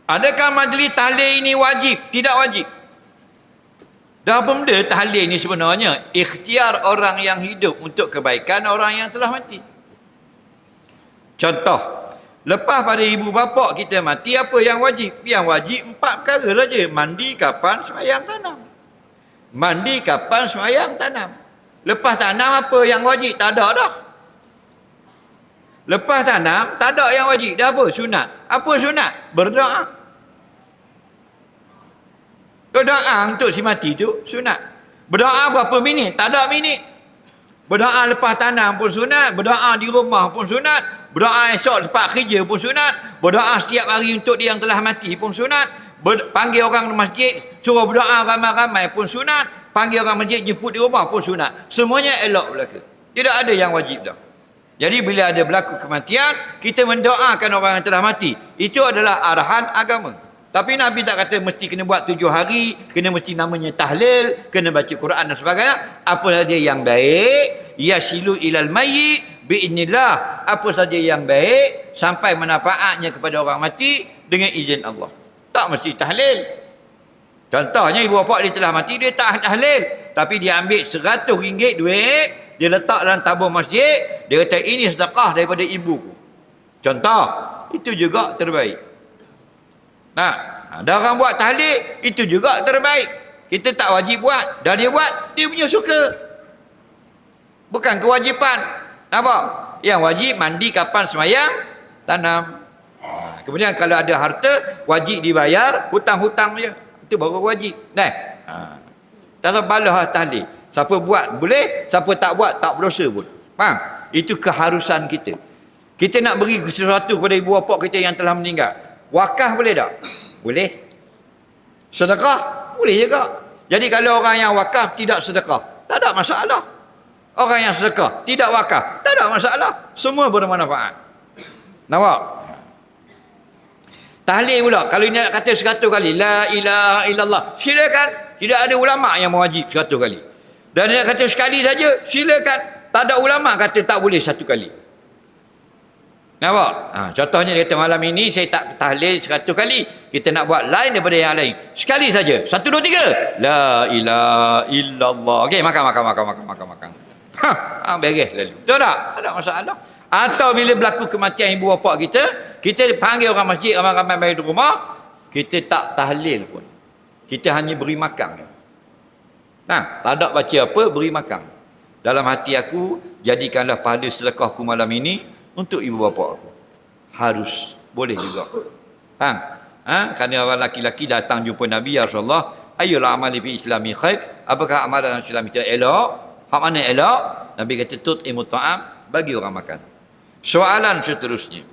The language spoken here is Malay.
Adakah majlis tahlil ini wajib? Tidak wajib. Dah benda tahlil ini sebenarnya ikhtiar orang yang hidup untuk kebaikan orang yang telah mati. Contoh, lepas pada ibu bapa kita mati, apa yang wajib? Yang wajib 4 perkara saja. Mandi, kapan, sembahyang, tanam. Mandi, kapan, sembahyang, tanam. Lepas tanam apa yang wajib? Tak ada dah. Lepas tanam, tak ada yang wajib. Dah apa? Sunat. Apa sunat? Berdoa. Berdoa untuk si mati tu sunat. Berdoa berapa minit? Tak ada minit. Berdoa lepas tanam pun sunat. Berdoa di rumah pun sunat. Berdoa esok lepas kerja pun sunat. Berdoa setiap hari untuk dia yang telah mati pun sunat. Panggil orang masjid, suruh berdoa ramai-ramai pun sunat. Panggil orang masjid, jemput di rumah pun sunat. Semuanya elok belaka. Tidak ada yang wajib dah. Jadi bila ada berlaku kematian, kita mendoakan orang yang telah mati. Itu adalah arahan agama. Tapi Nabi tak kata mesti kena buat 7 hari, kena mesti namanya tahlil, kena baca Quran dan sebagainya. Apa saja yang baik, yasilu ilal mayyit bi'idnillah. Apa saja yang baik sampai manfaatnya kepada orang mati dengan izin Allah. Tak mesti tahlil. Contohnya ibu bapa dia telah mati, dia tak tahlil, tapi dia ambil RM100 duit, dia letak dalam tabung masjid, dia kata ini sedekah daripada ibuku. Contoh, itu juga terbaik. Nah, ada orang buat tahlil, itu juga terbaik. Kita tak wajib buat, dah dia buat, dia punya suka. Bukan kewajipan. Nampak? Yang wajib mandi kapan sembahyang, tanam. Kemudian kalau ada harta, wajib dibayar, hutang-hutang dia. Itu baru wajib. Nah, tak ada balas tahlil. Siapa buat boleh, siapa tak buat tak berdosa pun. Faham? Itu keharusan kita. Kita nak beri sesuatu kepada ibu bapa kita yang telah meninggal. Wakaf boleh tak? Boleh. Sedekah? Boleh juga. Jadi kalau orang yang wakaf tidak sedekah, tak ada masalah. Orang yang sedekah tidak wakaf, tak ada masalah. Semua bermanfaat. Nampak? Tahlil pula, kalau nak kata 100 kali la ilaha illallah, silakan. Tidak ada ulama yang mewajib 100 kali. Dan nak kata sekali saja, silakan. Tak ada ulama kata tak boleh 1 kali. Nampak? Contohnya dia kata malam ini saya tak tahlil 100 kali. Kita nak buat lain daripada yang lain. Sekali saja. 1, 2, 3. La ilaha illallah. Okey, makan. Beres lalu. Betul tak? Tak ada masalah. Atau bila berlaku kematian ibu bapa kita, kita panggil orang masjid, ramai-ramai main di rumah, kita tak tahlil pun. Kita hanya beri makan. Nah, tak ada baca apa, beri makan. Dalam hati aku, jadikanlah pahala sedekahku malam ini untuk ibu bapa aku. Harus. Boleh juga. Faham? Kerana orang laki-laki datang jumpa Nabi, ya Rasulullah, ayyul amali fi islami khair? Apakah amalan Islam itu elok? Hak mana elok? Nabi kata tut'imu ta'am, bagi orang makan. Soalan seterusnya.